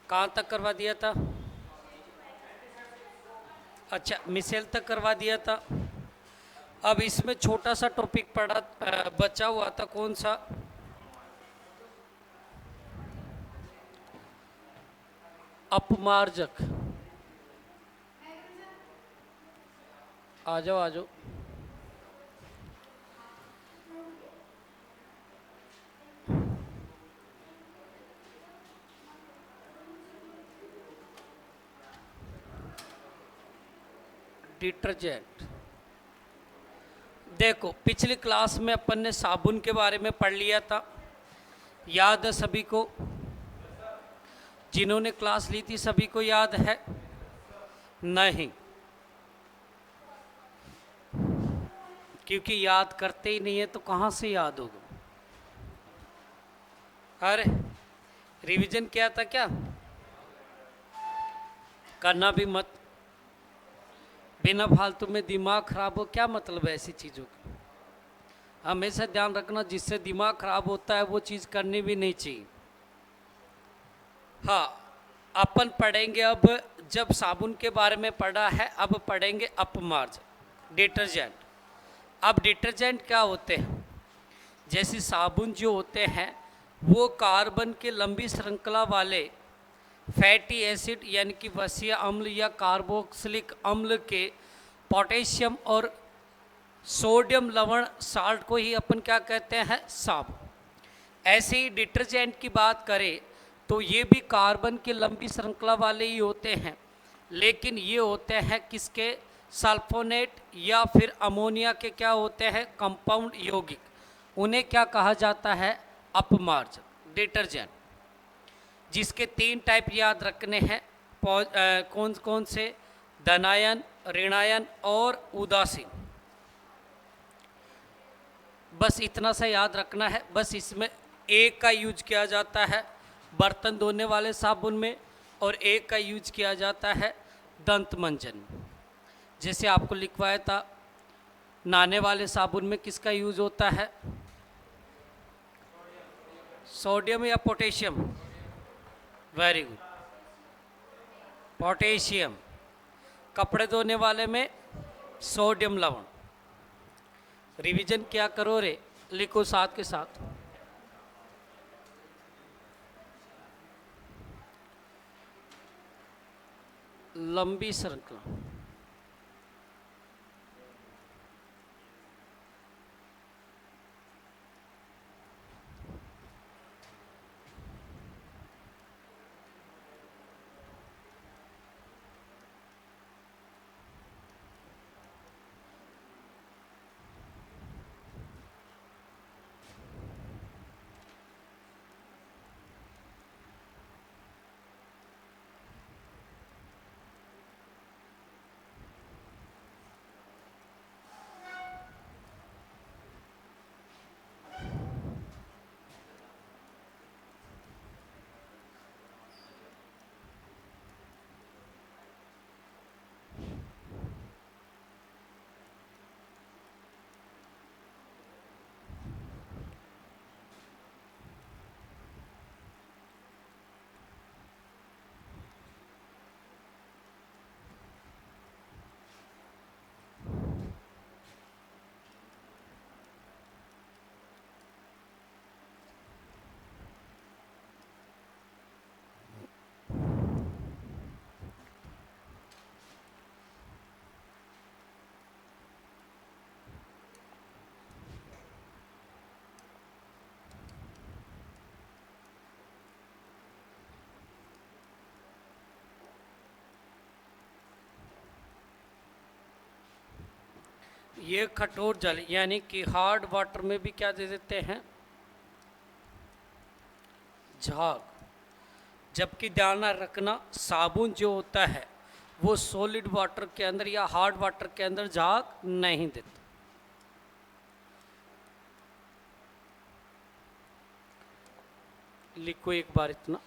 कहाँ तक करवा दिया था? अच्छा, मिसेल तक करवा दिया था। अब इसमें छोटा सा टॉपिक पड़ा बचा हुआ था, कौन सा? अपमार्जक। आ जाओ आ जाओ। डिटर्जेंट। देखो, पिछली क्लास में अपन ने साबुन के बारे में पढ़ लिया था, याद है सभी को? जिन्होंने क्लास ली थी सभी को याद है? नहीं, क्योंकि याद करते ही नहीं है तो कहाँ से याद होगा? अरे, रिवीजन किया था क्या? करना भी मत। बिना फालतू में दिमाग खराब हो, क्या मतलब है ऐसी चीज़ों का? हमेशा ध्यान रखना, जिससे दिमाग खराब होता है वो चीज़ करनी भी नहीं चाहिए। हाँ, अपन पढ़ेंगे अब, जब साबुन के बारे में पढ़ा है अब पढ़ेंगे अपमार्ज, डिटर्जेंट। अब डिटर्जेंट क्या होते हैं? जैसे साबुन जो होते हैं वो कार्बन के लंबी श्रृंखला वाले फैटी एसिड यानी कि वसीय अम्ल या कार्बोक्सिलिक अम्ल के पोटेशियम और सोडियम लवण साल्ट को ही अपन क्या कहते हैं? साबुन। ऐसे ही डिटर्जेंट की बात करें तो ये भी कार्बन की लंबी श्रृंखला वाले ही होते हैं, लेकिन ये होते हैं किसके? सल्फोनेट या फिर अमोनिया के क्या होते हैं? कंपाउंड यौगिक। उन्हें क्या कहा जाता है? अपमार्जक डिटर्जेंट। जिसके 3 टाइप याद रखने हैं। कौन कौन से? धनायन, ऋणायन और उदासीन। बस इतना सा याद रखना है। बस इसमें एक का यूज किया जाता है बर्तन धोने वाले साबुन में, और एक का यूज किया जाता है दंत मंजन में। जैसे आपको लिखवाया था, नहाने वाले साबुन में किसका यूज होता है? सोडियम या पोटेशियम? Very good, potassium. कपड़े धोने वाले में सोडियम लवण। रिवीजन क्या करो रे, लिखो साथ के साथ। लंबी श्रृंखला। ये कठोर जल यानी कि हार्ड वाटर में भी क्या दे देते हैं? झाग। जबकि ध्यान रखना, साबुन जो होता है वो सॉलिड वाटर के अंदर या हार्ड वाटर के अंदर झाग नहीं देता। लिखो एक बार इतना।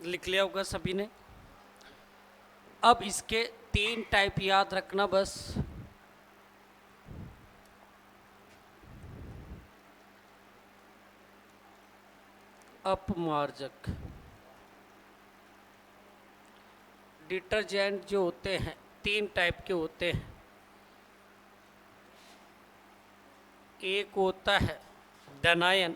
लिख लिया होगा सभी ने। अब इसके 3 टाइप याद रखना बस। अपमार्जक डिटर्जेंट जो होते हैं 3 टाइप के होते हैं। एक होता है डनायन,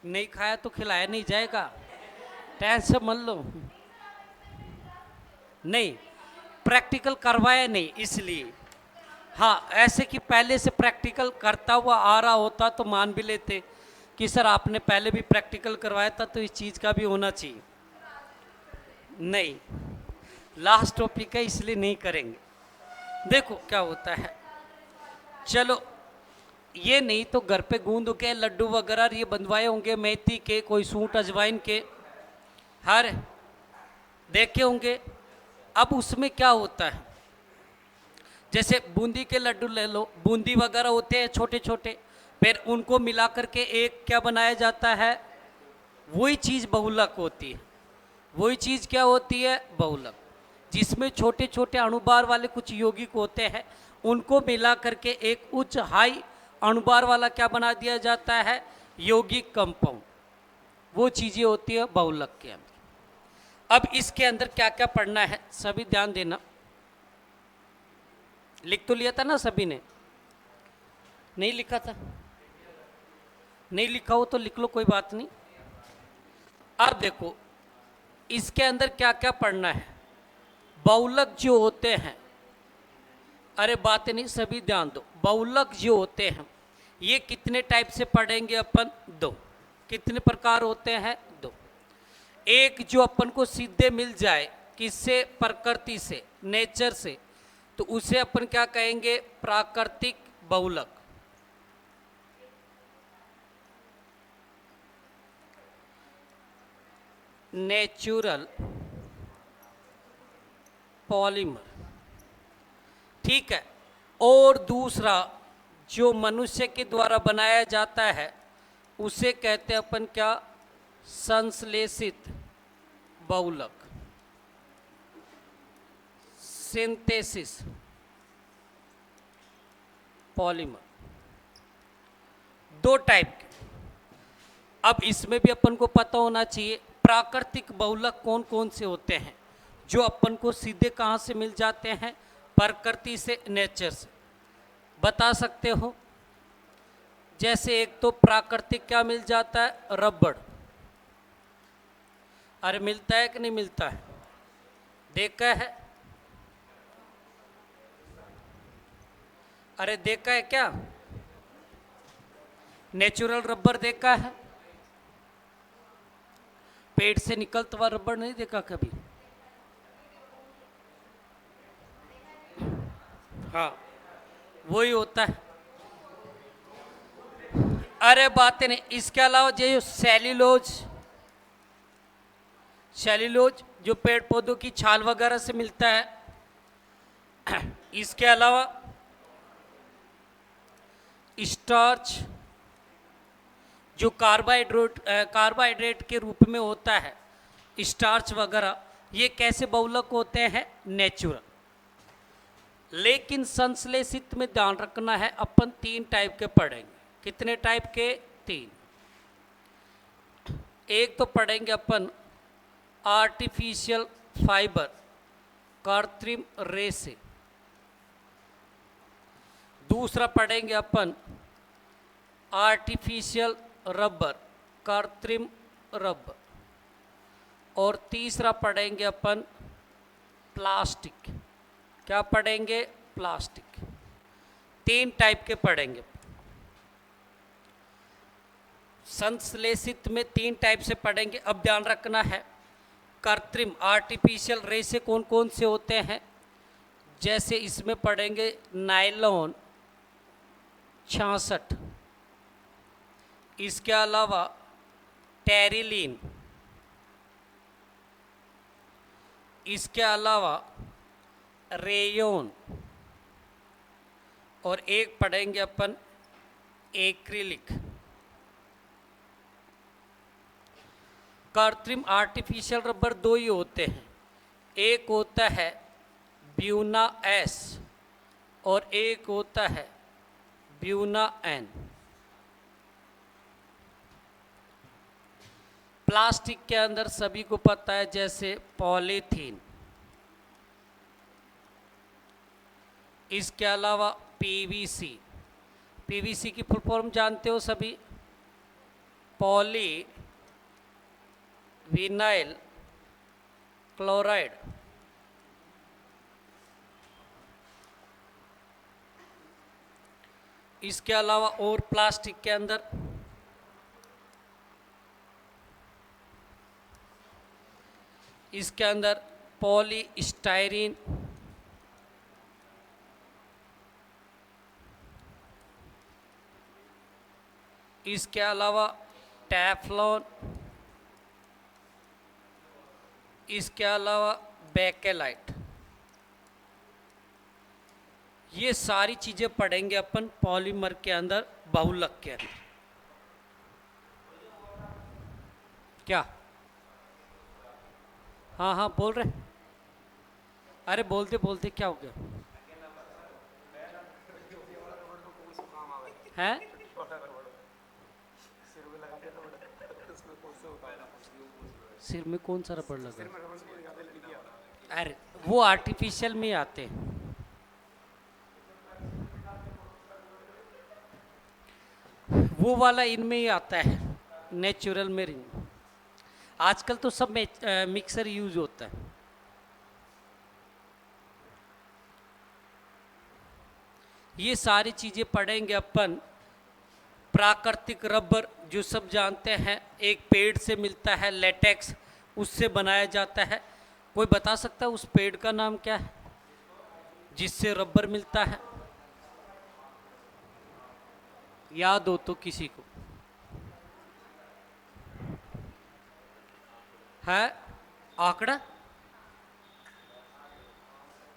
नहीं खाया तो खिलाया नहीं जाएगा, टेंशन मत लो। नहीं, प्रैक्टिकल करवाया नहीं इसलिए। हाँ, ऐसे कि पहले से प्रैक्टिकल करता हुआ आ रहा होता तो मान भी लेते कि सर आपने पहले भी प्रैक्टिकल करवाया था तो इस चीज़ का भी होना चाहिए। नहीं, लास्ट टॉपिक है इसलिए नहीं करेंगे। देखो क्या होता है, चलो ये नहीं तो घर पे गूंद के लड्डू वगैरह ये बनवाए होंगे, मेथी के, कोई सूंठ अजवाइन के, हर देखे होंगे। अब उसमें क्या होता है, जैसे बूंदी के लड्डू ले लो, बूंदी वगैरह होते हैं छोटे छोटे, फिर उनको मिला करके एक क्या बनाया जाता है, वही चीज़ बहुलक होती है। वही चीज़ क्या होती है, बहुलक, जिसमें छोटे छोटे अणुभार वाले कुछ यौगिक होते हैं, उनको मिला करके एक उच्च हाई अणुभार वाला क्या बना दिया जाता है, यौगिक कंपाउंड। वो चीज़ें होती है बहुलक के अंदर। अब इसके अंदर क्या क्या पढ़ना है सभी ध्यान देना। लिख तो लिया था ना सभी ने, नहीं लिखा था? नहीं लिखा हो तो लिख लो, कोई बात नहीं। अब देखो इसके अंदर क्या क्या पढ़ना है। बहुलक जो होते हैं, अरे बातें नहीं, सभी ध्यान दो। बहुलक जो होते हैं ये कितने टाइप से पढ़ेंगे अपन, दो। कितने प्रकार होते हैं, दो। एक जो अपन को सीधे मिल जाए, किससे, प्रकृति से, नेचर से, तो उसे अपन क्या कहेंगे, प्राकृतिक बहुलक। नेचुरल पॉलीमर, ठीक है। और दूसरा जो मनुष्य के द्वारा बनाया जाता है उसे कहते हैं अपन क्या, संश्लेषित बहुलक, सिंथेसिस पॉलीमर। दो टाइप के। अब इसमें भी अपन को पता होना चाहिए प्राकृतिक बहुलक कौन कौन से होते हैं, जो अपन को सीधे कहाँ से मिल जाते हैं, प्रकृति से, नेचर से। बता सकते हो? जैसे एक तो प्राकृतिक क्या मिल जाता है, रबड़। अरे मिलता है कि नहीं मिलता है, देखा है? अरे देखा है क्या, नेचुरल रबर देखा है? पेड़ से निकलता हुआ रबर नहीं देखा कभी? हाँ, वही होता है। अरे बातें नहीं। इसके अलावा जो सेल्यूलोज, सेल्यूलोज जो पेड़ पौधों की छाल वगैरह से मिलता है। इसके अलावा स्टार्च जो कार्बोहाइड्रेट के रूप में होता है, स्टार्च वगैरह, ये कैसे बहुलक होते हैं, नेचुरल। लेकिन संश्लेषित में ध्यान रखना है, अपन तीन टाइप के पढ़ेंगे। कितने टाइप के, तीन। एक तो पढ़ेंगे अपन आर्टिफिशियल फाइबर, कृत्रिम रेसे। दूसरा पढ़ेंगे अपन आर्टिफिशियल रबर, कृत्रिम रबर। और तीसरा पढ़ेंगे अपन प्लास्टिक। क्या पढ़ेंगे, प्लास्टिक। तीन टाइप के पढ़ेंगे। संश्लेषित में तीन टाइप से पढ़ेंगे। अब ध्यान रखना है, कृत्रिम आर्टिफिशियल रेसे कौन कौन से होते हैं, जैसे इसमें पढ़ेंगे नायलॉन 66, इसके अलावा टेरिलीन, इसके अलावा रेयोन, और एक पढ़ेंगे अपन एक्रिलिक। कृत्रिम आर्टिफिशियल रबर दो ही होते हैं, एक होता है ब्यूना एस और एक होता है ब्यूना एन। प्लास्टिक के अंदर सभी को पता है, जैसे पॉलीथीन, इसके अलावा पीवीसी। पीवीसी की फुल फॉर्म जानते हो सभी, पॉली विनाइल क्लोराइड, इसके अलावा और प्लास्टिक के अंदर इसके अंदर पॉलीस्टाइरीन, इसके अलावा टेफ्लॉन, इसके अलावा बेकेलाइट, ये सारी चीजें पढ़ेंगे अपन पॉलीमर के अंदर, बहुलक के अंदर। क्या? हाँ हाँ बोल रहे, अरे बोलते बोलते क्या हो गया है? सिर में कौन सा रबड़ लगा? अरे वो आर्टिफिशियल में आते हैं। वो वाला इनमें ही आता है, नेचुरल में नहीं। आजकल तो सब मिक्सर यूज होता है। ये सारी चीजें पढ़ेंगे अपन। प्राकृतिक रबर जो सब जानते हैं, एक पेड़ से मिलता है, लेटेक्स, उससे बनाया जाता है। कोई बता सकता है उस पेड़ का नाम क्या है जिससे रबर मिलता है? याद हो तो किसी को है? आंकड़ा?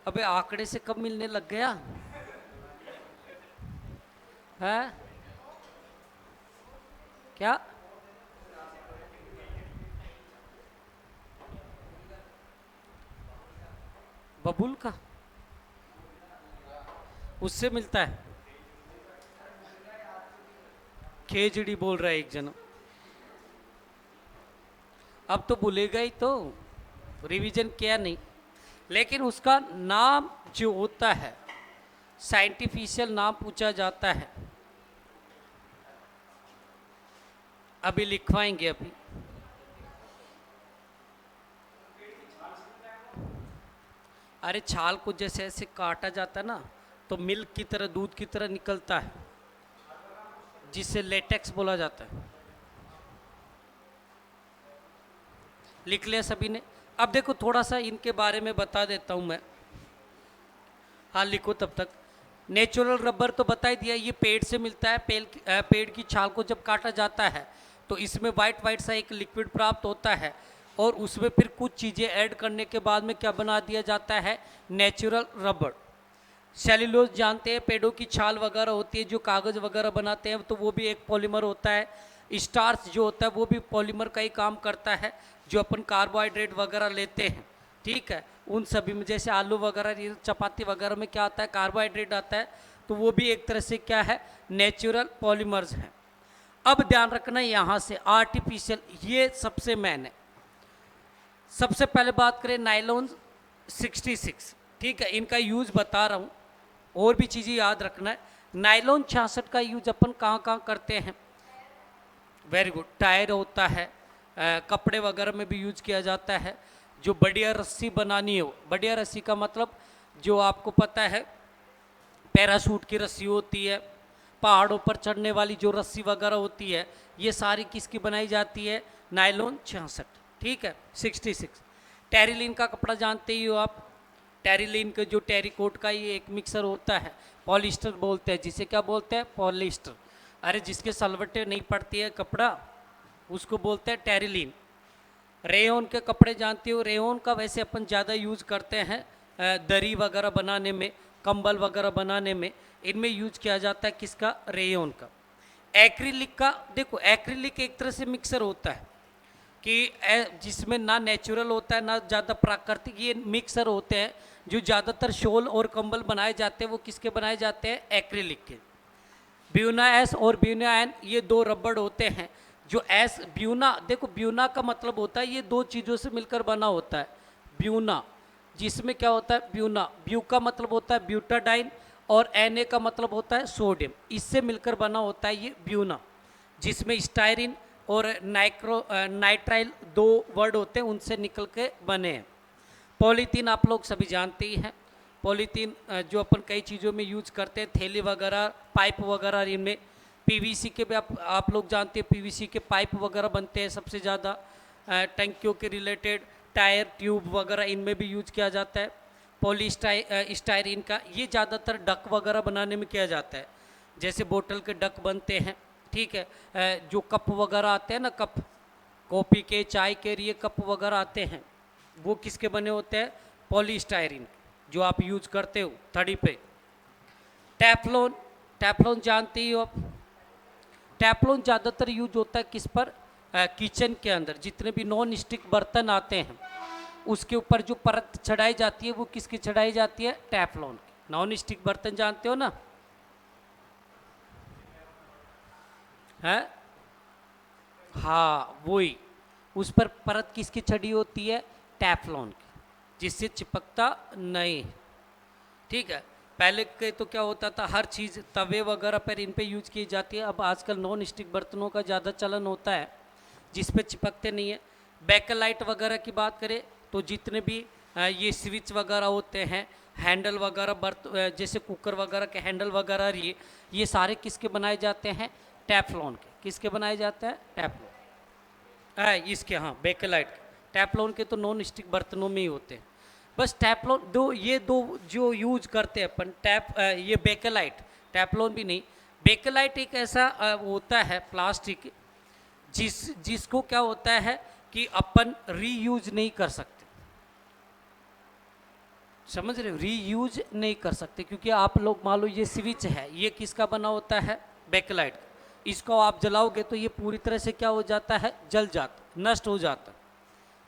अबे आंकड़े से कब मिलने लग गया है? क्या? बबूल का? उससे मिलता है? खेजड़ी बोल रहा है एक जना। अब तो भूलेगा ही, तो रिवीजन किया नहीं। लेकिन उसका नाम जो होता है, साइंटिफिशियल नाम पूछा जाता है, अभी लिखवाएंगे। अभी अरे छाल को जैसे ऐसे काटा जाता है ना, तो मिल्क की तरह, दूध की तरह निकलता है, जिससे लेटेक्स बोला जाता है। लिख लिया सभी ने? अब देखो थोड़ा सा इनके बारे में बता देता हूं मैं। हाँ लिखो तब तक। नेचुरल रबर तो बता ही दिया, ये पेड़ से मिलता है। पेड़ की छाल को जब काटा जाता है तो इसमें वाइट वाइट सा एक लिक्विड प्राप्त होता है, और उसमें फिर कुछ चीज़ें ऐड करने के बाद में क्या बना दिया जाता है? Natural rubber. सेल्यूलोज जानते हैं, पेड़ों की छाल वगैरह होती है जो कागज़ वगैरह बनाते हैं, तो वो भी एक पॉलीमर होता है। स्टार्च जो होता है वो भी पॉलीमर का ही काम करता है, जो अपन कार्बोहाइड्रेट वगैरह लेते हैं, ठीक है, उन सभी में। जैसे आलू वगैरह, चपाती वगैरह में क्या आता है? कार्बोहाइड्रेट आता है, तो वो भी एक तरह से क्या है? नेचुरल पॉलीमर्स हैं। अब ध्यान रखना यहाँ से आर्टिफिशियल, ये सबसे मेन है। सबसे पहले बात करें नायलॉन 66, ठीक है, इनका यूज बता रहा हूँ, और भी चीज़ें याद रखना है। नायलॉन 66 का यूज अपन कहाँ कहाँ करते हैं? Very good. टायर होता है, कपड़े वगैरह में भी यूज किया जाता है। जो बढ़िया रस्सी बनानी हो, बढ़िया रस्सी का मतलब जो आपको पता है, पैराशूट की रस्सी होती है, पहाड़ों पर चढ़ने वाली जो रस्सी वगैरह होती है, ये सारी किसकी बनाई जाती है? नायलॉन 66, ठीक है, 66। टेरिलीन का कपड़ा जानते ही हो आप। टेरिलीन का जो टेरिकोट का ये एक मिक्सर होता है, पॉलिस्टर बोलते हैं जिसे। क्या बोलते हैं? पॉलिस्टर। अरे जिसके सलवटें नहीं पड़ती है कपड़ा, उसको बोलते हैं टेरिलीन। रेयन के कपड़े जानते हो? रेयन का वैसे अपन ज़्यादा यूज करते हैं दरी वगैरह बनाने में, कंबल वगैरह बनाने में, इनमें यूज किया जाता है किसका? रेयन का। एक्रिलिक का, देखो एक्रिलिक एक तरह से मिक्सर होता है कि जिसमें ना नेचुरल होता है ना ज़्यादा प्राकृतिक। ये मिक्सर होते हैं जो ज़्यादातर शॉल और कंबल बनाए जाते हैं, वो किसके बनाए जाते हैं? एक्रिलिक के। ब्यूना एस और ब्यूना एन, ये दो रबड़ होते हैं। जो एस ब्यूना, देखो ब्यूना का मतलब होता है ये दो चीज़ों से मिलकर बना होता है, ब्यूना, जिसमें क्या होता है? ब्यूना, ब्यू का मतलब होता है ब्यूटाडाइन, और एन ए का मतलब होता है सोडियम, इससे मिलकर बना होता है ये ब्यूना, जिसमें स्टायरिन, और नाइट्राइल 2 वर्ड होते हैं, उनसे निकल के बने हैं। पॉलीथीन आप लोग सभी जानते ही हैं। पॉलीथीन जो अपन कई चीज़ों में यूज करते हैं, थैली वगैरह, पाइप वगैरह, इनमें पीवीसी के भी आप लोग जानते हैं, पीवीसी के पाइप वगैरह बनते हैं सबसे ज़्यादा। टंकियों के रिलेटेड टायर, ट्यूब वगैरह इनमें भी यूज किया जाता है। स्टायरीन का ये ज़्यादातर डक वगैरह बनाने में किया जाता है, जैसे बोतल के डक बनते हैं, ठीक है। जो कप वगैरह आते हैं ना, कप कॉफ़ी के, चाय के लिए कप वगैरह आते हैं, वो किसके बने होते हैं? पॉलीस्टायरीन, जो आप यूज करते हो थड़ी पे। टेफ्लॉन, टेफ्लॉन जानते ही हो आप। टेफ्लॉन ज़्यादातर यूज होता है किस पर? किचन के अंदर जितने भी नॉन स्टिक बर्तन आते हैं, उसके ऊपर जो परत चढ़ाई जाती है, वो किसकी चढ़ाई जाती है? टेफ्लॉन की। नॉन स्टिक बर्तन जानते हो ना, है? हाँ, वही, उस पर परत किसकी चढ़ी होती है? टेफ्लॉन की, जिससे चिपकता नहीं, ठीक है। पहले के तो क्या होता था, हर चीज़ तवे वगैरह पर इन पे यूज की जाती है। अब आजकल नॉन स्टिक बर्तनों का ज़्यादा चलन होता है, जिस पे चिपकते नहीं है। बैकलाइट वगैरह की बात करें तो जितने भी ये स्विच वगैरह होते हैं, हैंडल वगैरह, जैसे कुकर वगैरह के हैंडल वगैरह, ये सारे किसके बनाए जाते हैं? टेफ्लॉन के। किसके बनाए जाते हैं? टेफ्लॉन। इसके, हाँ, बैकलाइट के। टेफ्लॉन के तो नॉन स्टिक बर्तनों में ही होते हैं। बस टेफ्लॉन ये दो जो यूज करते हैं अपन, ये बेकेलाइट, टेफ्लॉन भी नहीं। बेकेलाइट एक ऐसा होता है प्लास्टिक, जिसको क्या होता है कि अपन रीयूज नहीं कर सकते, समझ रहे हो? रीयूज नहीं कर सकते, क्योंकि आप लोग मान लो ये स्विच है, ये किसका बना होता है? बेकेलाइट। इसको आप जलाओगे तो ये पूरी तरह से क्या हो जाता है? जल जाता, नष्ट हो जाता।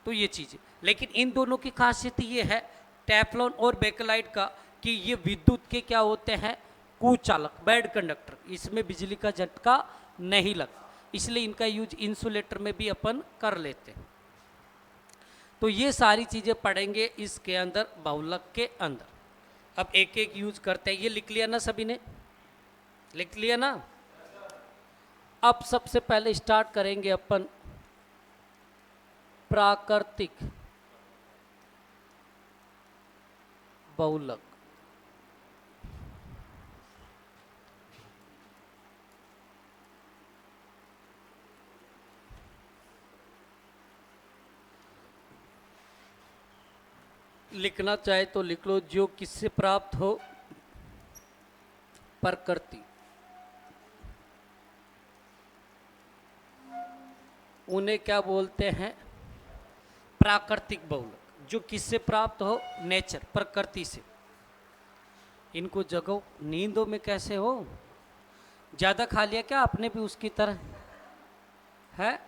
तो ये चीज़, लेकिन इन दोनों की खासियत ये है, टेफ्लॉन और बेकेलाइट का, कि ये विद्युत के क्या होते हैं? कुचालक, बैड कंडक्टर। इसमें बिजली का झटका नहीं लगता, इसलिए इनका यूज इंसुलेटर में भी अपन कर लेते हैं। तो ये सारी चीज़ें पढ़ेंगे इसके अंदर, बहुलक के अंदर। अब एक एक यूज करते हैं। ये लिख लिया ना सभी ने? लिख लिया ना? अब सबसे पहले स्टार्ट करेंगे अपन प्राकृतिक बहुलक। लिखना चाहे तो लिख लो, जो किससे प्राप्त हो? प्रकृति, उन्हें क्या बोलते हैं? प्राकृतिक बहुलक। जो किससे प्राप्त हो? नेचर, प्रकृति से। इनको जगो, नींदों में कैसे हो? ज़्यादा खा लिया क्या आपने भी उसकी तरह? है,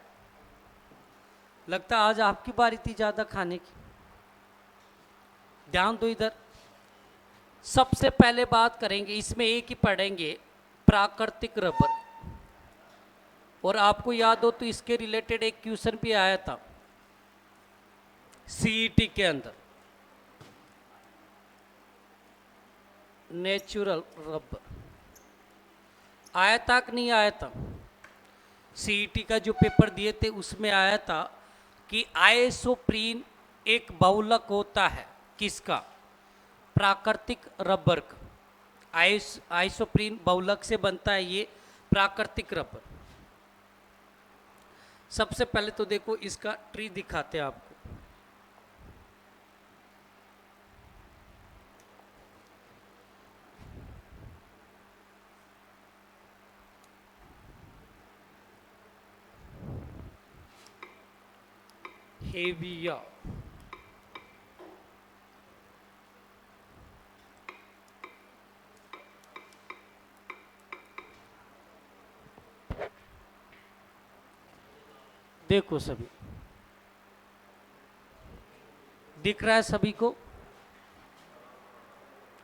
लगता आज आपकी बारी थी ज़्यादा खाने की। ध्यान दो इधर। सबसे पहले बात करेंगे, इसमें एक ही पढ़ेंगे, प्राकृतिक रबर। और आपको याद हो तो इसके रिलेटेड एक क्वेश्चन भी आया था सीईटी के अंदर, नेचुरल रबर। आया था कि नहीं आया था? सीईटी का जो पेपर दिए थे उसमें आया था कि आइसोप्रीन एक बहुलक होता है, किसका? प्राकृतिक रबर का। आइसोप्रीन बहुलक से बनता है ये प्राकृतिक रबर। सबसे पहले तो देखो इसका ट्री दिखाते हैं आपको। हेविया, देखो सभी, दिख रहा है सभी को?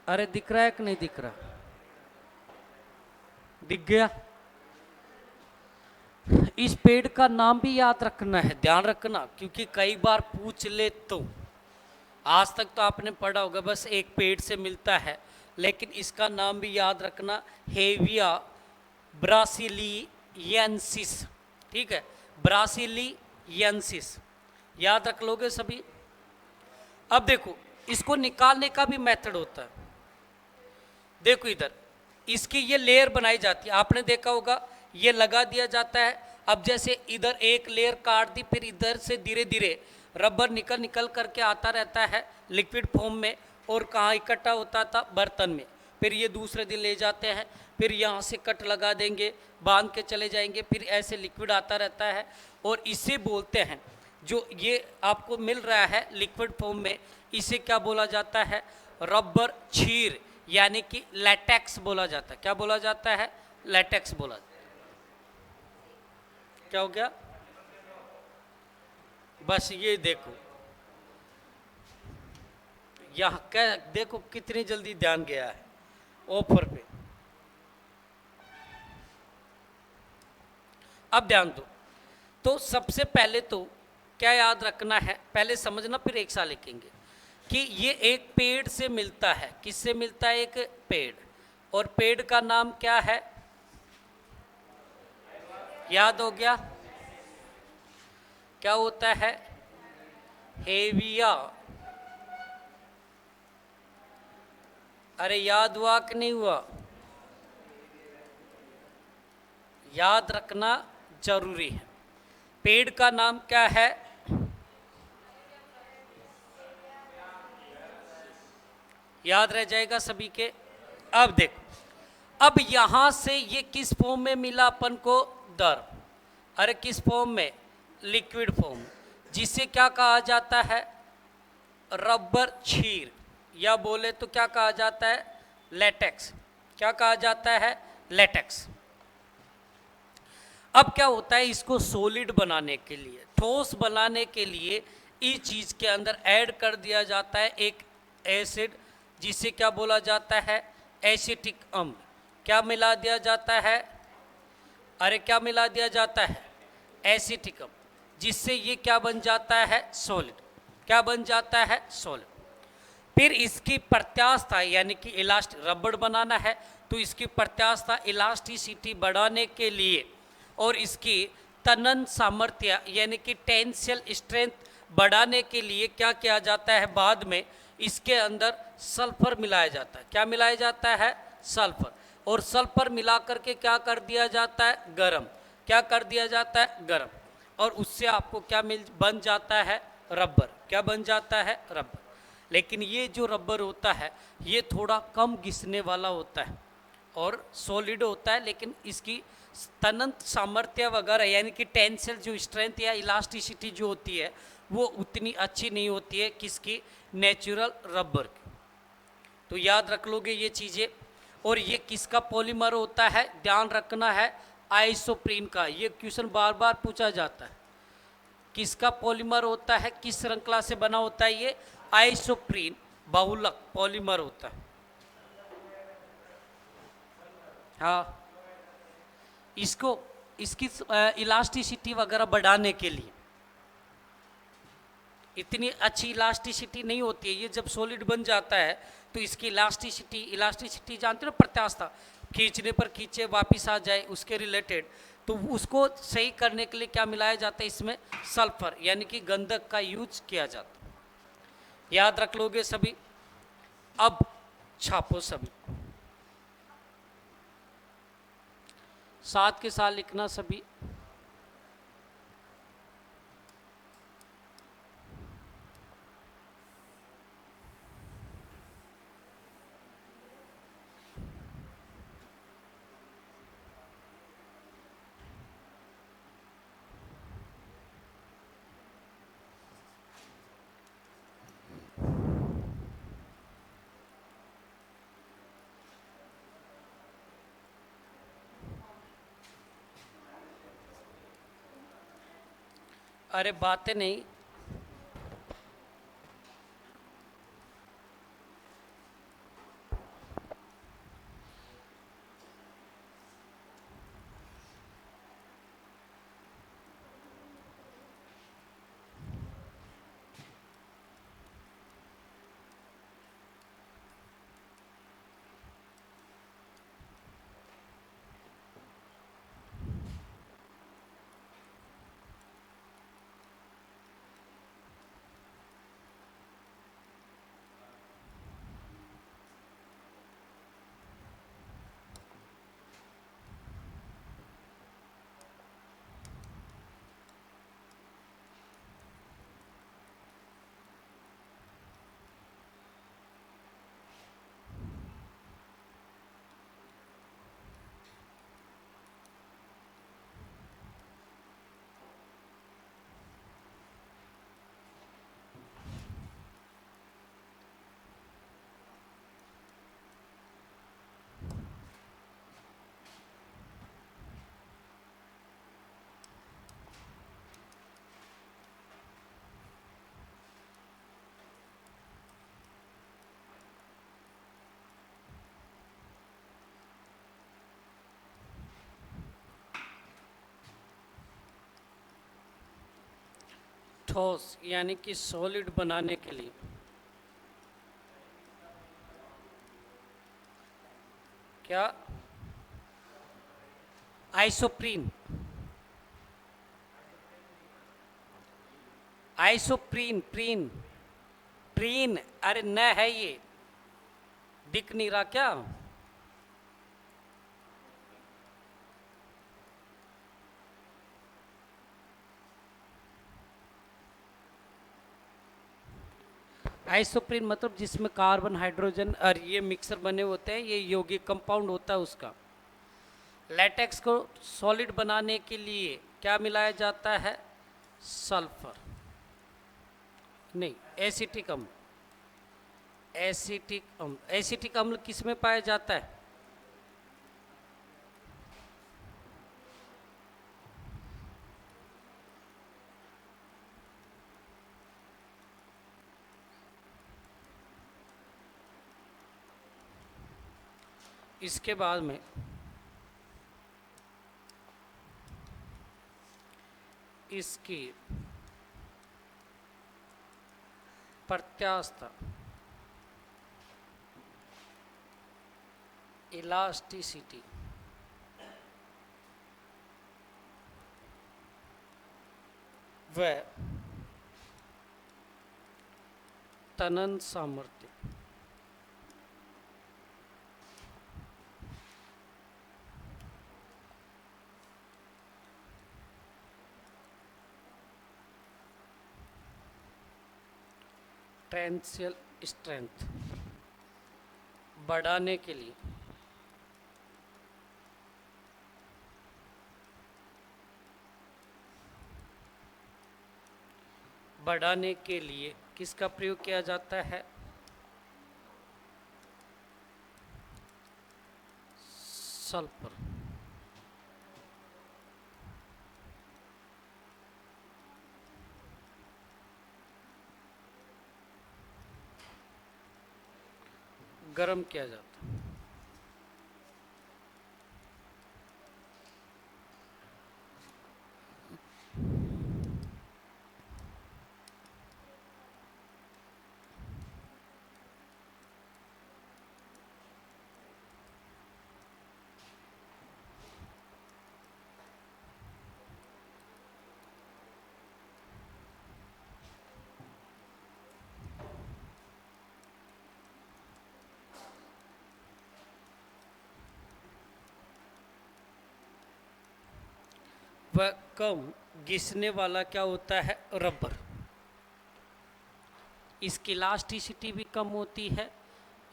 अरे दिख रहा है कि नहीं दिख रहा? दिख गया? इस पेड़ का नाम भी याद रखना है, ध्यान रखना, क्योंकि कई बार पूछ ले तो। आज तक तो आपने पढ़ा होगा बस एक पेड़ से मिलता है, लेकिन इसका नाम भी याद रखना, हेविया ब्रासिलियंसिस, ठीक है। ब्रासिलियंसिस, याद रख लोगे सभी। अब देखो इसको निकालने का भी मेथड होता है। देखो इधर इसकी ये लेयर बनाई जाती है, आपने देखा होगा, ये लगा दिया जाता है। अब जैसे इधर एक लेयर काट दी, फिर इधर से धीरे धीरे रबर निकल निकल करके आता रहता है लिक्विड फॉर्म में, और कहाँ इकट्ठा होता था, बर्तन में। फिर ये दूसरे दिन ले जाते हैं, फिर यहाँ से कट लगा देंगे, बांध के चले जाएंगे, फिर ऐसे लिक्विड आता रहता है। और इसे बोलते हैं, जो ये आपको मिल रहा है लिक्विड फॉर्म में, इसे क्या बोला जाता है, रबर छीर, यानी कि लैटेक्स बोला जाता है। क्या बोला जाता है, लैटेक्स बोला। क्या हो गया, बस ये देखो यहाँ क्या, देखो कितनी जल्दी ध्यान गया है ऑफर पे। अब ध्यान दो, तो सबसे पहले तो क्या याद रखना है, पहले समझना फिर एक साथ लिखेंगे, कि ये एक पेड़ से मिलता है। किससे मिलता है, एक पेड़। और पेड़ का नाम क्या है, याद हो गया, क्या होता है, हेविया। अरे याद हुआ कि नहीं हुआ, याद रखना जरूरी है। पेड़ का नाम क्या है, याद रह जाएगा सभी के। अब देखो, अब यहां से ये किस फॉर्म में मिला अपन को, दर। अरे किस फॉर्म में, लिक्विड फॉर्म, जिसे क्या कहा जाता है, रबर छीर, या बोले तो क्या कहा जाता है, लेटेक्स। क्या कहा जाता है, लेटेक्स। अब क्या होता है, इसको सॉलिड बनाने के लिए, ठोस बनाने के लिए, इस चीज़ के अंदर ऐड कर दिया जाता है एक एसिड, जिसे क्या बोला जाता है, एसिटिक अम्ल। क्या मिला दिया जाता है, अरे क्या मिला दिया जाता है, एसिटिक अम्ल, जिससे ये क्या बन जाता है, सॉलिड। क्या बन जाता है, सॉलिड। फिर इसकी प्रत्यास्थता, यानी कि इलास्टिक, रबड़ बनाना है तो इसकी प्रत्यास्थता, इलास्टिसिटी बढ़ाने के लिए, और इसकी तनन सामर्थ्य यानी कि टेंसियल स्ट्रेंथ बढ़ाने के लिए क्या किया जाता है, बाद में इसके अंदर सल्फर मिलाया जाता है। क्या मिलाया जाता है, सल्फर। और सल्फर मिला करके क्या कर दिया जाता है, गरम। क्या कर दिया जाता है, गरम। और उससे आपको क्या बन जाता है, रबर। क्या बन जाता है, रबर। लेकिन ये जो रबर होता है ये थोड़ा कम घिसने वाला होता है और सॉलिड होता है, लेकिन इसकी तनन सामर्थ्य वगैरह यानी कि टेंसिल जो स्ट्रेंथ या इलास्टिसिटी जो होती है वो उतनी अच्छी नहीं होती है किसकी, नेचुरल रबर की। तो याद रख लोगे ये चीज़ें। और ये किसका पॉलीमर होता है, ध्यान रखना है, आइसोप्रीन का। ये क्वेश्चन बार बार पूछा जाता है, किसका पॉलीमर होता है, किस श्रृंखला से बना होता है, ये आइसोप्रीन बहुलक पॉलीमर होता है। हाँ, इसको इसकी इलास्टिसिटी वगैरह बढ़ाने के लिए, इतनी अच्छी इलास्टिसिटी नहीं होती है, ये जब सॉलिड बन जाता है तो इसकी इलास्टिसिटी जानते हो, प्रत्यास्थता, खींचने पर खींचे वापिस आ जाए, उसके रिलेटेड। तो उसको सही करने के लिए क्या मिलाया जाता है इसमें, सल्फर यानी कि गंधक का यूज किया जाता है। याद रख लोगे सभी। अब छापो सभी, साथ के साथ लिखना सभी। अरे बातें नहीं, ठोस यानी कि सॉलिड बनाने के लिए क्या? आइसोप्रीन, आइसोप्रीन, प्रीन, प्रीन, अरे न है ये, दिख नहीं रहा क्या? आइसोप्रीन मतलब जिसमें कार्बन हाइड्रोजन और ये मिक्सर बने होते हैं, ये यौगिक कंपाउंड होता है उसका। लेटेक्स को सॉलिड बनाने के लिए क्या मिलाया जाता है? सल्फर नहीं, एसिटिक अम्ल। एसिटिक अम्ल, एसिटिक अम्ल किस में पाया जाता है? इसके बाद में इसकी प्रत्यास्थता, इलास्टिसिटी, व तनन सामर्थ्य टेंसियल स्ट्रेंथ बढ़ाने के लिए किसका प्रयोग किया जाता है? सल्फर। गर्म किया जाता है। वह कम घिसने वाला क्या होता है? रबर। इसकी इलास्टिसिटी भी कम होती है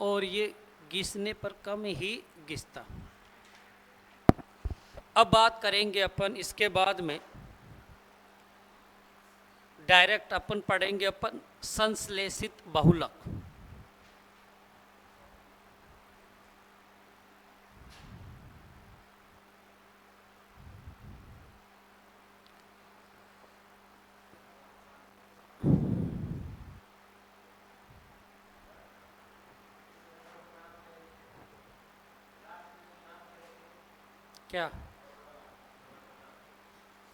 और ये घिसने पर कम ही घिसता। अब बात करेंगे अपन इसके बाद में, डायरेक्ट अपन पढ़ेंगे अपन संश्लेषित बहुलक। क्या?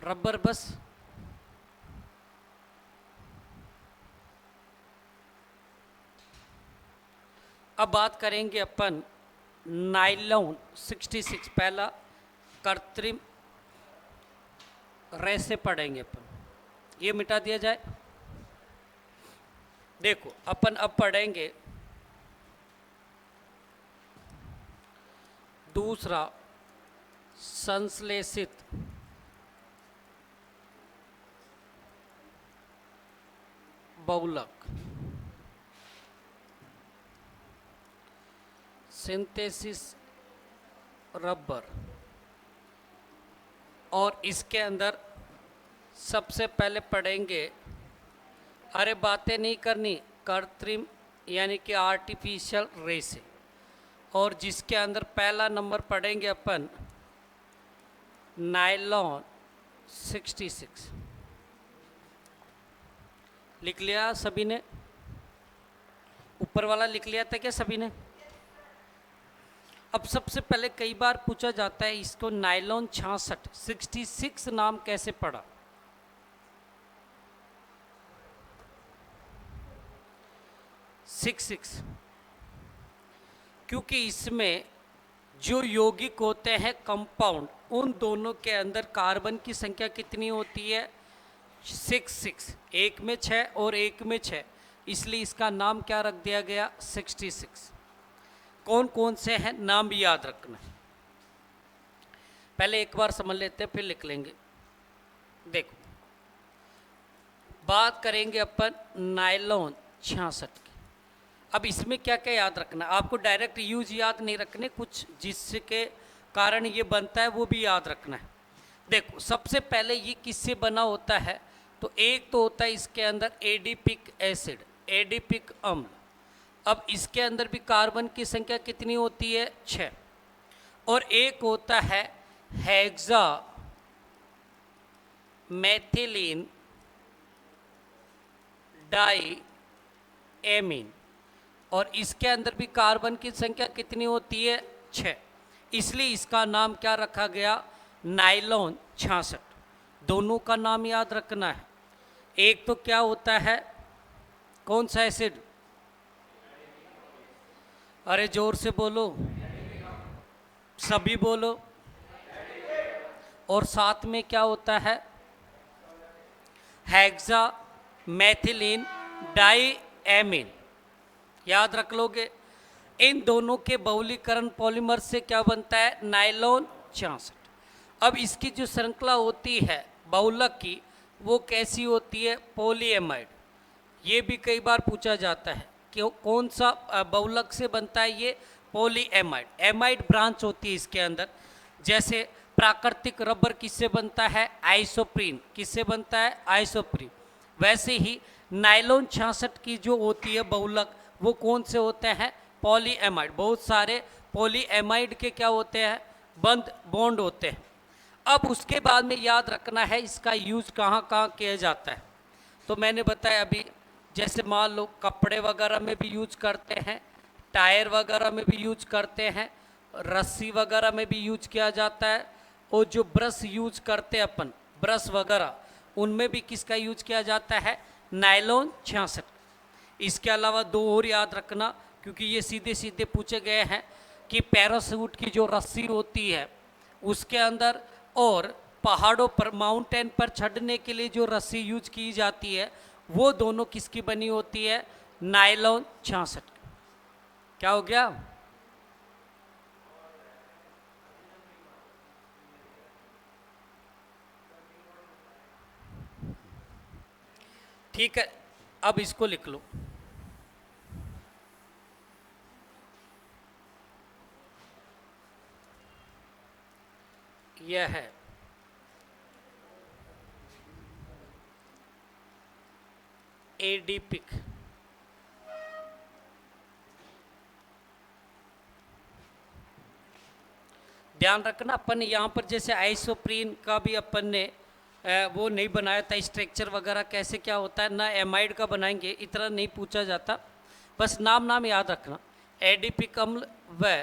रबर बस? अब बात करेंगे अपन नायलॉन 66, पहला कृत्रिम रे से पढ़ेंगे अपन, ये मिटा दिया जाए। देखो अपन अब पढ़ेंगे दूसरा संश्लेषित बहुलक, सिंथेसिस रबर। और इसके अंदर सबसे पहले पढ़ेंगे, अरे बातें नहीं करनी, कृत्रिम यानी कि आर्टिफिशियल रे से। और जिसके अंदर पहला नंबर पढ़ेंगे अपन नायलॉन 66। लिख लिया सभी ने? ऊपर वाला लिख लिया था क्या सभी ने? अब सबसे पहले कई बार पूछा जाता है इसको नायलॉन 66 नाम कैसे पड़ा? 6 क्योंकि इसमें जो यौगिक होते हैं कंपाउंड, उन दोनों के अंदर कार्बन की संख्या कितनी होती है? 6, एक में 6 और एक में 6, इसलिए इसका नाम क्या रख दिया गया? 66। कौन कौन से हैं नाम भी याद रखना। पहले एक बार समझ लेते हैं फिर लिख लेंगे। देखो, बात करेंगे अपन नायलॉन 66 की। अब इसमें क्या क्या याद रखना, आपको डायरेक्ट यूज याद नहीं रखने, कुछ जिसके कारण ये बनता है वो भी याद रखना है। देखो, सबसे पहले ये किससे बना होता है? तो एक तो होता है इसके अंदर एडिपिक एसिड, एडिपिक अम्ल। अब इसके अंदर भी कार्बन की संख्या कितनी होती है? 6। और एक होता है हेक्सा मेथिलीन डाई एमीन, और इसके अंदर भी कार्बन की संख्या कितनी होती है? 6। इसलिए इसका नाम क्या रखा गया? नायलॉन 66। दोनों का नाम याद रखना है। एक तो क्या होता है, कौन सा एसिड? अरे जोर से बोलो, सभी बोलो। और साथ में क्या होता है? हेक्सा मेथिलीन डाईएमीन, याद रख लोगे। इन दोनों के बहुलीकरण पॉलीमर से क्या बनता है? नायलॉन 66। अब इसकी जो श्रृंखला होती है बहुलक की, वो कैसी होती है? पॉलीएमाइड। ये भी कई बार पूछा जाता है कि कौन सा बहुलक से बनता है? ये पॉलीएमाइड। एमाइड ब्रांच होती है इसके अंदर। जैसे प्राकृतिक रबर किससे बनता है? आइसोप्रीन। किससे बनता है? आइसोप्रीन। वैसे ही नायलॉन 66 की जो होती है बहुलक, वो कौन से होते हैं? पॉलीएमाइड। बहुत सारे पॉलीएमाइड के क्या होते हैं? बंद बॉन्ड होते हैं। अब उसके बाद में याद रखना है इसका यूज कहाँ कहाँ किया जाता है। तो मैंने बताया अभी, जैसे मान लो कपड़े वगैरह में भी यूज करते हैं, टायर वगैरह में भी यूज करते हैं, रस्सी वगैरह में भी यूज किया जाता है, और जो ब्रश यूज करते हैं अपन, ब्रश वगैरह, उनमें भी किसका यूज किया जाता है? नायलॉन 66। इसके अलावा दो और याद रखना, क्योंकि ये सीधे सीधे पूछे गए हैं कि पैराशूट की जो रस्सी होती है उसके अंदर, और पहाड़ों पर, माउंटेन पर चढ़ने के लिए जो रस्सी यूज की जाती है, वो दोनों किसकी बनी होती है? नायलॉन 66। क्या हो गया? ठीक है, अब इसको लिख लो। यह है एडिपिक ध्यान रखना। अपन यहाँ पर जैसे आइसोप्रीन का भी अपन ने वो नहीं बनाया था, स्ट्रक्चर वगैरह कैसे क्या होता है, ना एमाइड का बनाएंगे, इतना नहीं पूछा जाता। बस नाम नाम याद रखना। एडिपिक अम्ल व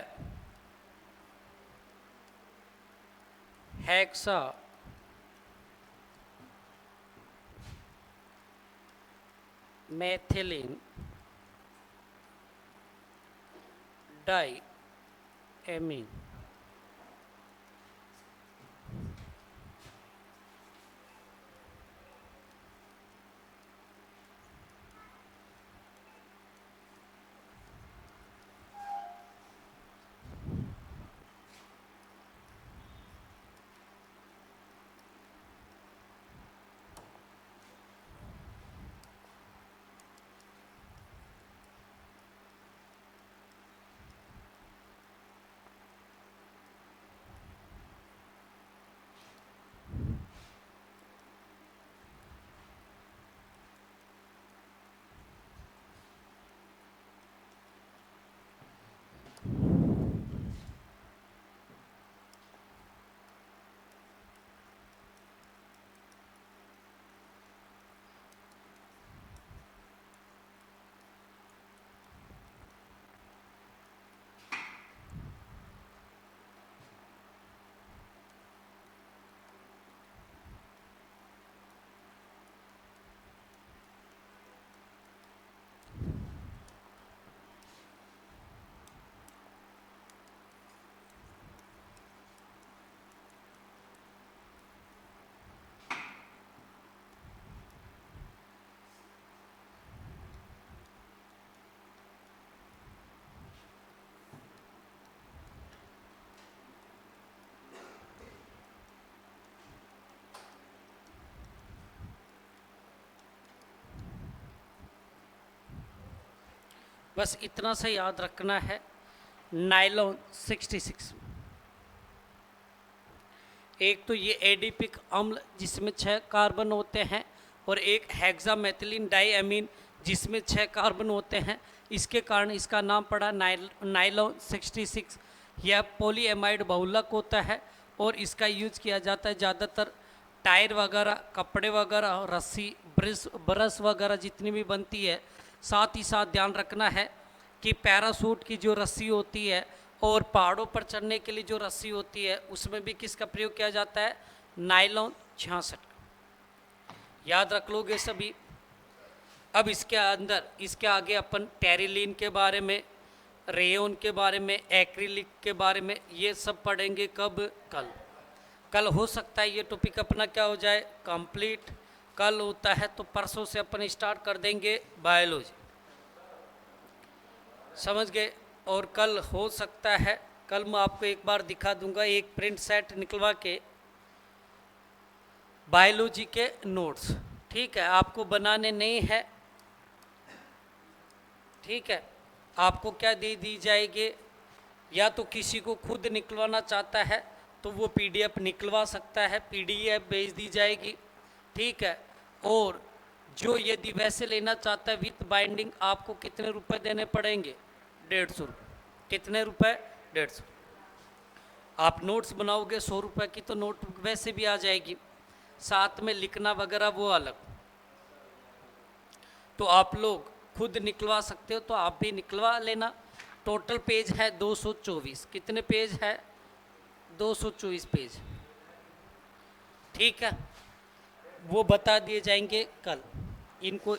हेक्सा मेथिलीन डाई एमीन। बस इतना सा याद रखना है। नाइलॉन 66, एक तो ये एडिपिक अम्ल जिसमें 6 कार्बन होते हैं, और एक हेक्सामेथिलीन डाइअमीन जिसमें 6 कार्बन होते हैं। इसके कारण इसका नाम पड़ा नाइलॉन 66। यह पॉलीएमाइड बहुलक होता है और इसका यूज किया जाता है ज़्यादातर टायर वगैरह, कपड़े वगैरह, रस्सी, ब्रश वगैरह जितनी भी बनती है। साथ ही साथ ध्यान रखना है कि पैरासूट की जो रस्सी होती है और पहाड़ों पर चढ़ने के लिए जो रस्सी होती है उसमें भी किसका प्रयोग किया जाता है? नाइलॉन 66। याद रख लोगे सभी। अब इसके अंदर, इसके आगे अपन टेरिलीन के बारे में, रेयोन के बारे में, एक्रिलिक के बारे में, ये सब पढ़ेंगे। कब? कल। कल हो सकता है ये टॉपिक अपना क्या हो जाए? कंप्लीट। कल होता है तो परसों से अपन स्टार्ट कर देंगे बायोलॉजी, समझ गए। और कल हो सकता है, कल मैं आपको एक बार दिखा दूंगा एक प्रिंट सेट निकलवा के बायोलॉजी के नोट्स, ठीक है। आपको बनाने नहीं है, ठीक है। आपको क्या दे दी जाएगी, या तो किसी को खुद निकलवाना चाहता है तो वो पीडीएफ निकलवा सकता है, पीडीएफ भेज दी जाएगी, ठीक है। और जो यदि वैसे लेना चाहता है विथ बाइंडिंग, आपको कितने रुपए देने पड़ेंगे? 150 रुपये। कितने रुपए? 150। आप नोट्स बनाओगे 100 रुपये की तो नोट वैसे भी आ जाएगी, साथ में लिखना वगैरह वो अलग। तो आप लोग खुद निकलवा सकते हो तो आप भी निकलवा लेना। टोटल पेज है 224। कितने पेज है? 224 पेज, ठीक है। वो बता दिए जाएंगे कल। इनको